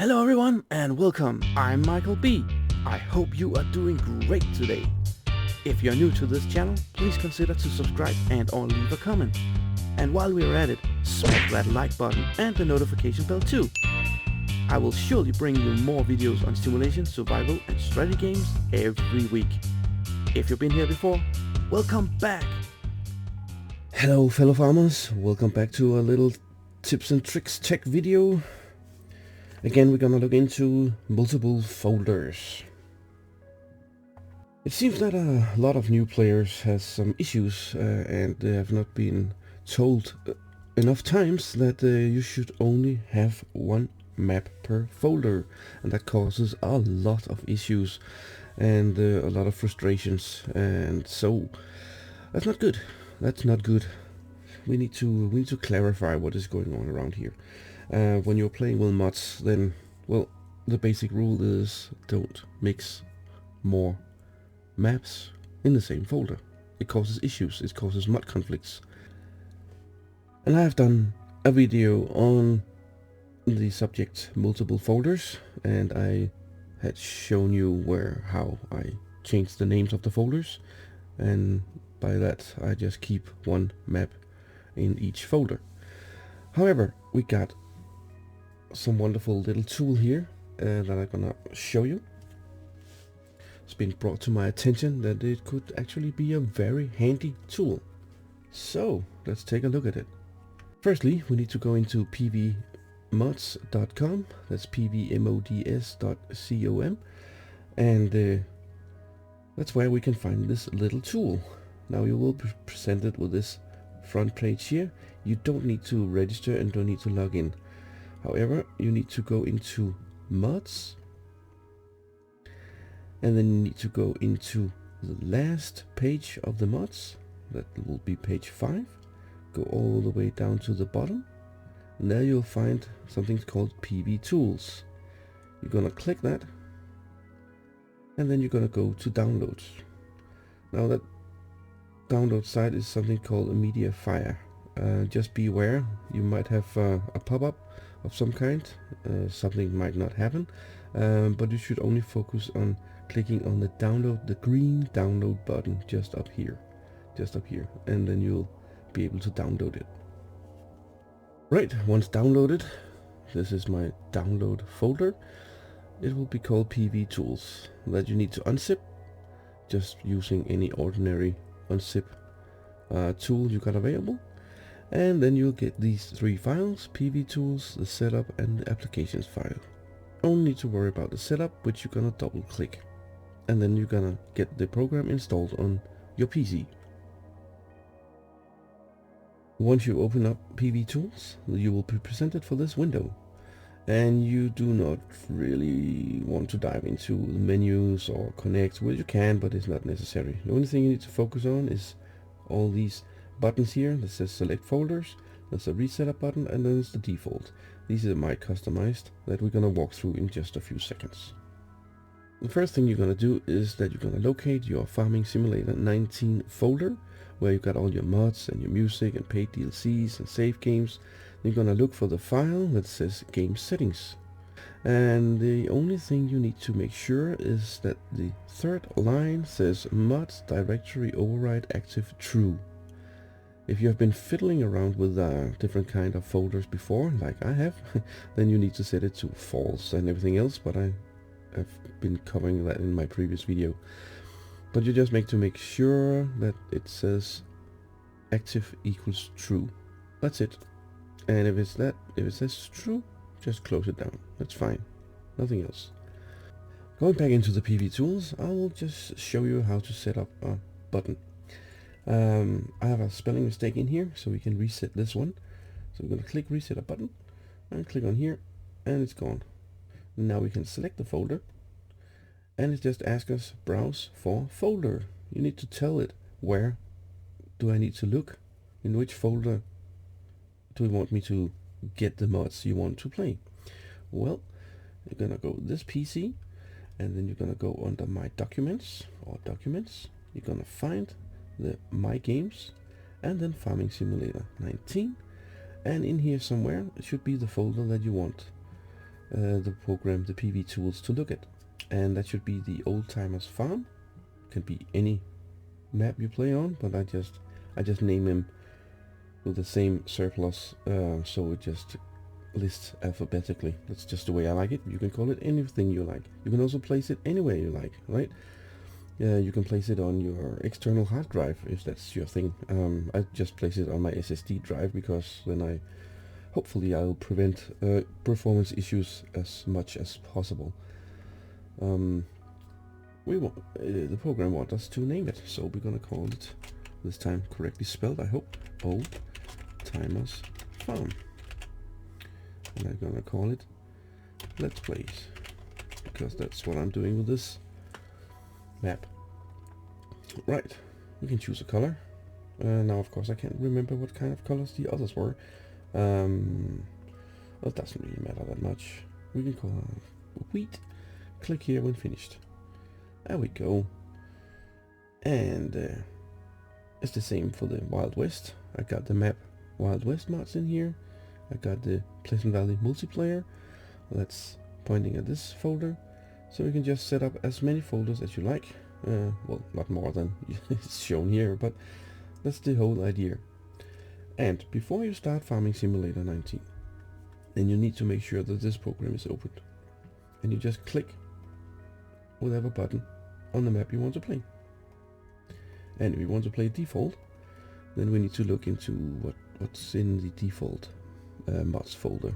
Hello everyone and welcome, I'm Michael B. I hope you are doing great today. If you're new to this channel, please consider to subscribe and or leave a comment. And while we're at it, smack that like button and the notification bell too. I will surely bring you more videos on simulation, survival and strategy games every week. If you've been here before, welcome back! Hello fellow farmers, welcome back to a little tips and tricks tech video. Again, we're gonna look into multiple folders. It seems that a lot of new players has some issues and they have not been told enough times that you should only have one map per folder, and that causes a lot of issues and a lot of frustrations, and so that's not good. That's not good. We need to clarify what is going on around here. When you're playing with mods, then, well, the basic rule is don't mix more maps in the same folder. It causes issues, it causes mod conflicts. And I have done a video on the subject multiple folders, and I had shown you how I changed the names of the folders, and by that I just keep one map in each folder. However, we got some wonderful little tool here that I'm gonna show you. It's been brought to my attention that it could actually be a very handy tool. So let's take a look at it. Firstly, we need to go into pvmods.com. That's pvmods.com, and that's where we can find this little tool. Now you will be presented with this front page here. You don't need to register and don't need to log in. However, you need to go into mods, and then you need to go into the last page of the mods. That will be page 5. Go all the way down to the bottom, and there you'll find something called PV Tools. You're gonna click that, and then you're gonna go to downloads. Now that download site is something called a media fire. Just be aware, you might have a pop-up of some kind. Something might not happen, but you should only focus on clicking on the green download button just up here, and then you'll be able to download it. Right, once downloaded, this is my download folder. It will be called PV Tools, that you need to unzip just using any ordinary unzip tool you got available. And then you'll get these 3 files: PV Tools, the setup, and the applications file. Only need to worry about the setup, which you're gonna double click, and then you're gonna get the program installed on your PC. Once you open up PV Tools, you will be presented for this window, and you do not really want to dive into the menus or connect. Well, you can, but it's not necessary. The only thing you need to focus on is all these buttons here that says select folders. There's a resetup button, and then it's the default. These are my customized that we're gonna walk through in just a few seconds. The first thing you're gonna do is that you're gonna locate your Farming Simulator 19 folder, where you got all your mods and your music and paid DLCs and save games. You're gonna look for the file that says game settings, and the only thing you need to make sure is that the third line says mods directory override active true. If you have been fiddling around with different kind of folders before, like I have, then you need to set it to false and everything else, but I've been covering that in my previous video. But you just make sure that it says active equals true. That's it. And if it says true, just close it down. That's fine. Nothing else. Going back into the PV Tools, I will just show you how to set up a button. I have a spelling mistake in here, so we can reset this one. So we're going to click reset a button and click on here, and it's gone. Now we can select the folder, and it just asks us browse for folder. You need to tell it, where do I need to look? In which folder do you want me to get the mods you want to play? Well, you're gonna go this PC, and then you're gonna go under my documents or documents. You're gonna find the my games, and then Farming Simulator 19, and in here somewhere it should be the folder that you want. the program, the PV tools to look at. And that should be the Old Timers Farm. Can be any map you play on, but I just name them with the same surplus, so it just lists alphabetically. That's just the way I like it. You can call it anything you like. You can also place it anywhere you like, right? You can place it on your external hard drive if that's your thing. I just place it on my SSD drive because then hopefully I'll prevent performance issues as much as possible. The program wants us to name it, so we're gonna call it, this time correctly spelled, I hope, Old Timers Farm. And I'm gonna call it Let's Plays, because that's what I'm doing with this map. Right, we can choose a color. Now of course I can't remember what kind of colors the others were. Well, it doesn't really matter that much. We can call it wheat. Click here when finished. There we go. And it's the same for the Wild West. I got the map Wild West mods in here. I got the Pleasant Valley multiplayer. That's pointing at this folder. So you can just set up as many folders as you like. Well, not more than is shown here, but that's the whole idea. And before you start Farming Simulator 19, then you need to make sure that this program is opened. And you just click whatever button on the map you want to play. And if you want to play default, then we need to look into what's in the default mods folder.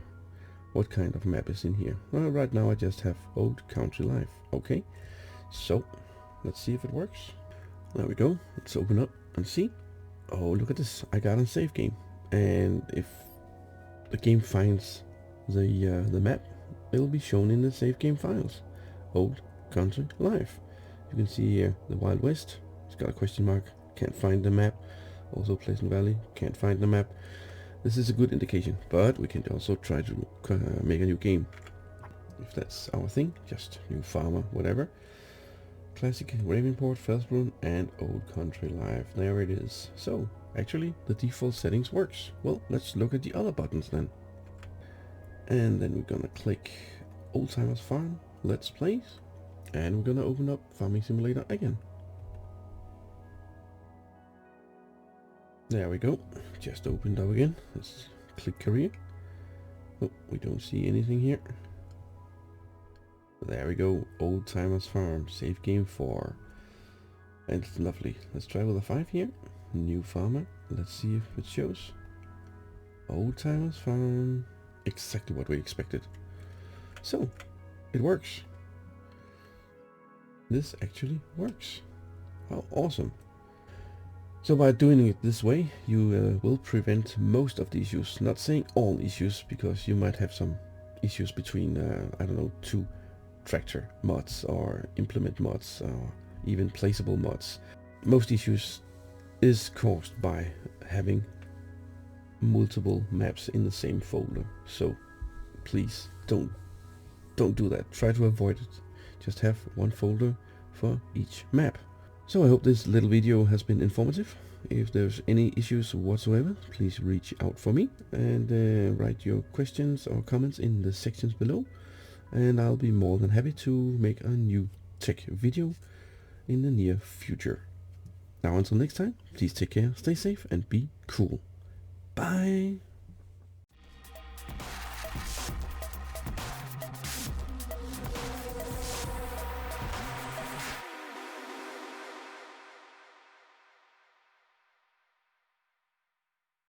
What kind of map is in here? Well, right now I just have Old Country Life. Okay, so let's see if it works. There we go. Let's open up and see. Oh, look at this. I got a save game. And if the game finds the map, it'll be shown in the save game files. Old Country Life. You can see here the Wild West. It's got a question mark. Can't find the map. Also Pleasant Valley. Can't find the map. This is a good indication, but we can also try to make a new game. If that's our thing. Just new farmer, whatever. Classic Ravenport, Felsbrunn, and Old Country Life. There it is. So, actually, the default settings works. Well, let's look at the other buttons then. And then we're gonna click Old Timers Farm, Let's Plays, and we're gonna open up Farming Simulator again. There we go. Just opened up again. Let's click Career. Oh, we don't see anything here. There we go. Old Timers Farm, save game 4. And it's lovely. Let's try with a 5 here. New farmer. Let's see if it shows. Old Timers Farm. Exactly what we expected. So, it works. This actually works. How awesome. So by doing it this way, you will prevent most of the issues. Not saying all issues, because you might have some issues between, I don't know, 2 tractor mods or implement mods or even placeable mods. Most issues is caused by having multiple maps in the same folder. So please don't do that. Try to avoid it. Just have one folder for each map. So I hope this little video has been informative. If there's any issues whatsoever, please reach out for me and write your questions or comments in the sections below. And I'll be more than happy to make a new tech video in the near future. Now until next time, please take care, stay safe and be cool. Bye!